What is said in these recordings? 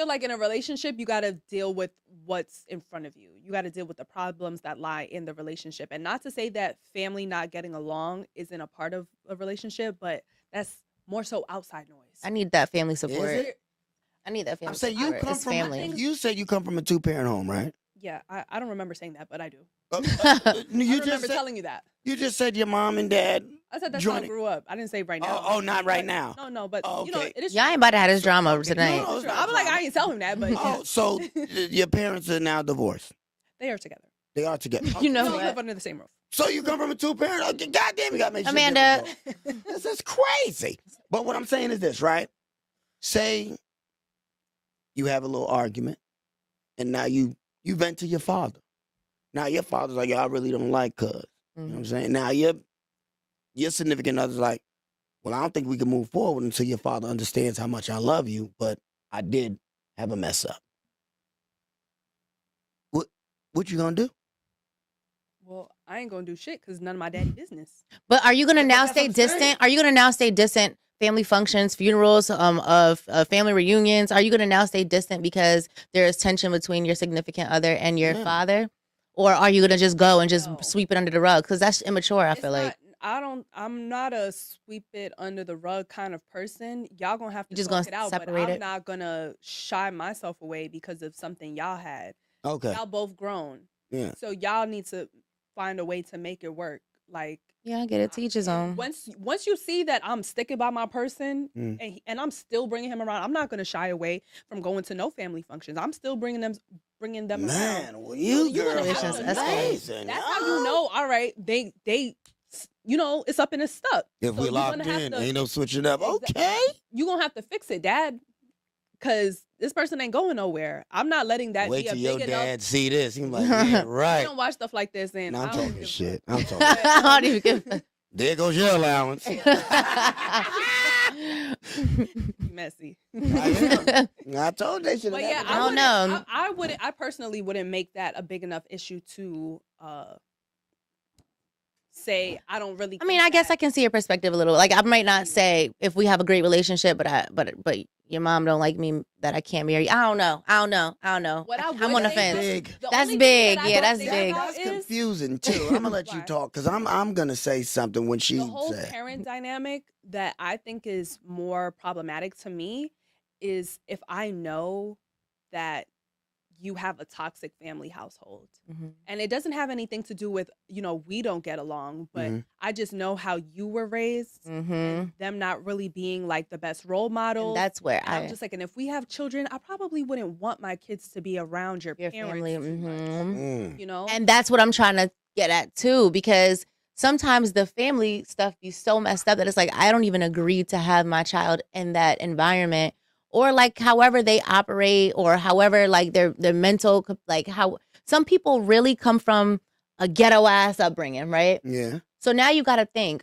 feel like in a relationship, you got to deal with what's in front of you. You got to deal with the problems that lie in the relationship. And not to say that family not getting along isn't a part of a relationship, but that's more so outside noise. I need that family Is support. it? I need that I'm family saying you support. come It's from. family. You said you come from a 2-parent home, right? Yeah, I don't remember saying that, but I do. You I just remember said, telling you that. you just said your mom and dad. I said that's how I joining. grew up. I didn't say right now. Oh, not right now. No, but Oh, you know, okay. it is. Y'all true. ain't about to have this drama Okay. tonight. No, It's it's true. not I'm like, drama. I ain't tell him that, but Oh, so your parents are now divorced. they are together. They are together. You know We what? live under the same roof. So you come from a 2-parent? Okay, goddamn, you got to make sure. Amanda. This is crazy. But what I'm saying is this, right? Say you have a little argument, and now you vent to your father. Now your father's like, yo, I really don't like cuz. You know what I'm saying? Now your significant other's like, well, I don't think we can move forward until your father understands how much I love you, but I did have a mess up. What you gonna do? Well, I ain't gonna do shit because none of my daddy business. But are you gonna Yeah, but now that's stay what I'm saying. distant? Are you gonna now stay distant? Family functions, funerals, of family reunions. Are you gonna now stay distant because there is tension between your significant other and your Yeah. father, or are you gonna just go and just No. sweep it under the rug? Because that's immature. I It's feel like I'm not a sweep it under the rug kind of person. Y'all gonna have to You just talk gonna it out, but separate I'm it? not gonna shy myself away because of something y'all had. Okay. Y'all both grown. Yeah. So y'all need to find a way to make it work. Like yeah, I get it. To each his own. once you see that I'm sticking by my person and I'm still bringing him around, I'm not gonna shy away from going to no family functions. I'm still bringing them around. Man, well, you girls Congratulations. are That's amazing. That's how you know. All right, they you know it's up and it's stuck. If So we you're locked gonna have in, to- ain't no switching up. Okay. You gonna have to fix it, Dad, because this person ain't going nowhere. I'm not letting that Wait be a till your big dad enough. see this. He's like, yeah, I right. don't watch stuff like this, and No, I'm I don't talking give a shit. fuck. I'm talking. I don't even give. There goes your allowance. Messy. I told they should have. But yeah, I don't know. I wouldn't. I personally wouldn't make that a big enough issue to say I don't really. I mean, think I guess that- I can see your perspective a little. Like I might not say if we have a great relationship, but your mom don't like me that I can't marry you. I don't know. What I I'm on the would say fence. is Big. the That's only thing big. that I Yeah, don't that's think big. about That's is confusing too. I'm gonna let you Why? talk because I'm gonna say something when she the whole said. parent dynamic that I think is more problematic to me is if I know that you have a toxic family household. Mhm. And it doesn't have anything to do with, we don't get along, but Mhm. I just know how you were raised Mhm. and them not really being like the best role models. And that's where And I'm just like, and if we have children, I probably wouldn't want my kids to be around your parents family. too much, Mm. And that's what I'm trying to get at too, because sometimes the family stuff be so messed up that it's like I don't even agree to have my child in that environment, or like however they operate, or however like their mental, like how some people really come from a ghetto ass upbringing, right? Yeah. So now you got to think,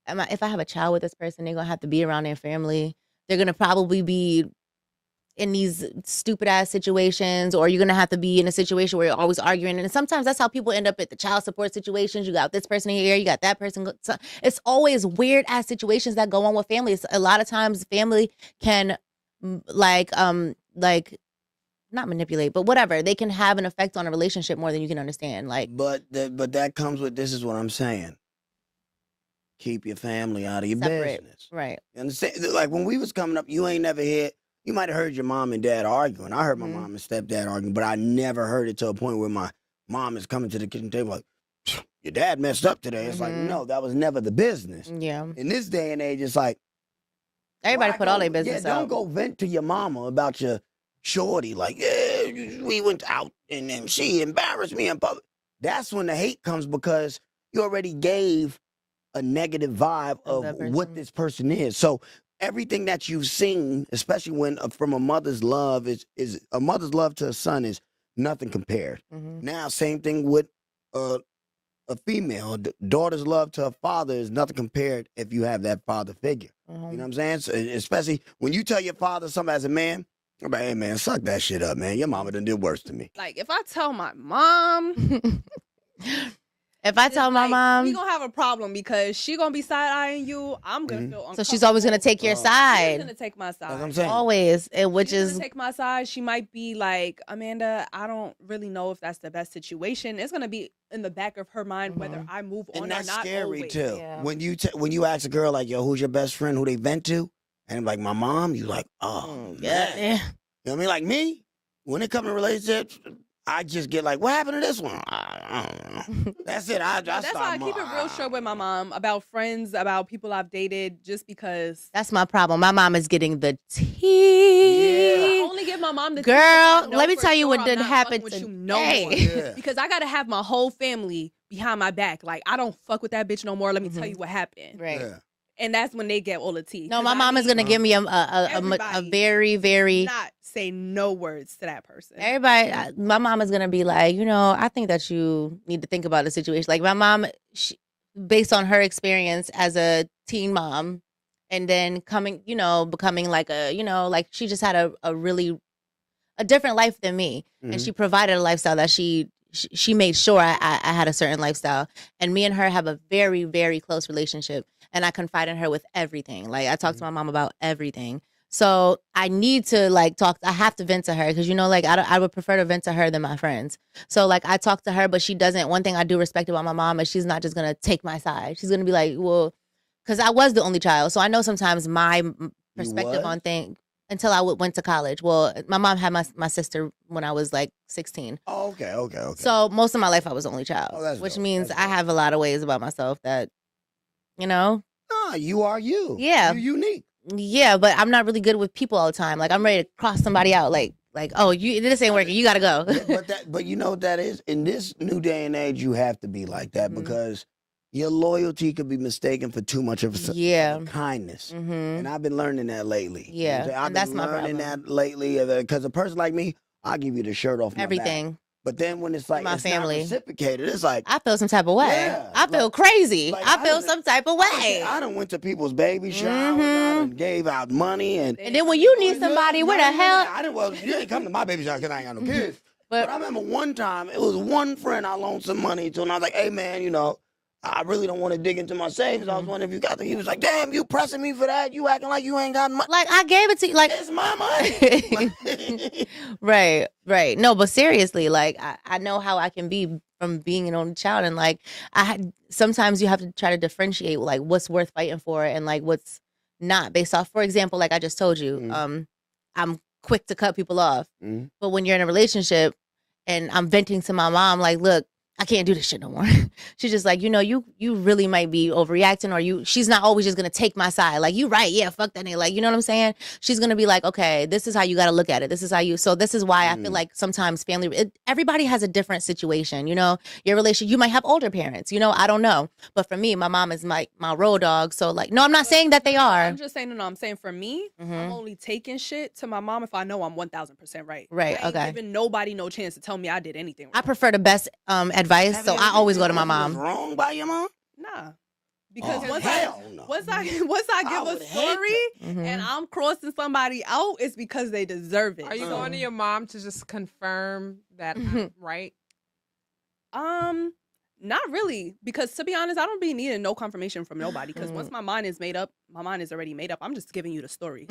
if I have a child with this person, they're gonna have to be around their family. They're gonna probably be in these stupid ass situations, or you're gonna have to be in a situation where you're always arguing. And sometimes that's how people end up at the child support situations. You got this person here, you got that person. So it's always weird ass situations that go on with families. A lot of times, family can like not manipulate, but whatever. They can have an effect on a relationship more than you can understand. Like, But that comes with, this is what I'm saying. Keep your family out of your separate, business. right? You understand? Like when we was coming up, you ain't never heard. You might have heard your mom and dad arguing. I heard my Mhm. mom and stepdad arguing, but I never heard it to a point where my mom is coming to the kitchen table like, your dad messed up today. It's like, Mhm. no, that was never the business. Yeah. In this day and age, it's like, Everybody why put all go- their business yeah, out. don't go vent to your mama about your shorty. Like, yeah, we went out and then she embarrassed me in public. That's when the hate comes, because you already gave a negative vibe Of of that what person. this person is. So everything that you've seen, especially when from a mother's love, is a mother's love to a son is nothing compared. Mhm. Now, same thing with a female. Daughter's love to a father is nothing compared if you have that father figure. You know what I'm saying? So, especially when you tell your father something as a man, I'm like, hey man, suck that shit up, man. Your mama done did worse to me. Like if I tell my mom, If I It's tell my like, mom, we gonna have a problem because she gonna be side eyeing you. I'm gonna feel uncomfortable. so she's always gonna take your Oh. She's side. gonna take my That's what I'm side. saying. Always, which She's is gonna take my side. She might be like, Amanda, I don't really know if that's the best situation. It's gonna be in the back of her mind whether I move on And or that's not. scary always. too. Yeah. When you ask a girl like, yo, who's your best friend, who they vent to, and I'm like, my mom, you like, oh man. yeah. You know what I mean? Like me, when it comes to relationships, I just get like, what happened to this one? I don't know. That's it. That's why I keep it real short with my mom about friends, about people I've dated, just because. That's my problem. My mom is getting the tea. I only give my mom the tea if Girl, I know let me for tell you sure what I'm did not happen fucking with you no today. more. Yeah. Because I gotta have my whole family behind my back. Like, I don't fuck with that bitch no more. Let me tell you what happened. Right. Yeah. And that's when they get all the tea. No, 'Cause my I mom is need gonna give me a everybody very, very. not say no words to that person. Everybody, my mom is gonna be like, I think that you need to think about the situation. Like my mom, based on her experience as a teen mom, and then becoming like like she just had a really a different life than me, and she provided a lifestyle that she made sure I had a certain lifestyle, and me and her have a very, very close relationship, and I confide in her with everything. Like I talk to my mom about everything. So I need to talk. I have to vent to her because I would prefer to vent to her than my friends. So I talk to her, but she doesn't. One thing I do respect about my mom is she's not just gonna take my side. She's gonna be like, well, because I was the only child, so I know sometimes my perspective on things until I went to college. Well, my mom had my sister when I was 16. Oh, okay. So most of my life I was the only child, which dope. means That's I dope. have a lot of ways about myself that, Nah, you are you. Yeah. You're unique. Yeah, but I'm not really good with people all the time. Like I'm ready to cross somebody out. Oh, this ain't working. You gotta go. But you know what that is? In this new day and age, you have to be like that because your loyalty could be mistaken for too much of a kindness. And I've been learning that lately. Yeah, I've and that's been my learning problem. that lately because a person like me, I'll give you the shirt off my back. Everything. But then when it's like My it's family. not reciprocated, it's like I feel some type of way. Yeah, I feel crazy. I feel some type of way. I done went to people's baby showers. I done gave out money and then when you need somebody, where the hell? I didn't. Well, you didn't come to my baby shower because I ain't got no kids. But I remember one time it was one friend I loaned some money to, and I was like, "Hey man, I really don't want to dig into my savings. I was wondering if you got the." He was like, "Damn, you pressing me for that? You acting like you ain't got money." I gave it to you. It's my money. Right. No, but seriously, I know how I can be from being an only child, and sometimes you have to try to differentiate what's worth fighting for and what's not based off. For example, like I just told you, I'm quick to cut people off, but when you're in a relationship and I'm venting to my mom, look, I can't do this shit no more. She's just like, you really might be overreacting, or she's not always just gonna take my side. You right, yeah, fuck that nigga. You know what I'm saying? She's gonna be like, okay, this is how you gotta look at it. This is how you. So this is why I feel like sometimes everybody has a different situation. Your relation, you might have older parents. I don't know. But for me, my mom is my road dog. So no, I'm not saying that they are. I'm just saying, no, I'm saying for me, I'm only taking shit to my mom if I know I'm 1000% right. Right. I ain't Okay. giving nobody no chance to tell me I did anything wrong. I prefer the best advice, so I always go to my mom. Wrong by your mom? Nah. Because Oh, once hell no. I give would a hate story and I'm crossing somebody out, it's because they deserve it. Are you going to your mom to just confirm that I'm right? Not really, because to be honest, I don't be needing no confirmation from nobody. Because once my mind is made up, my mind is already made up. I'm just giving you the story.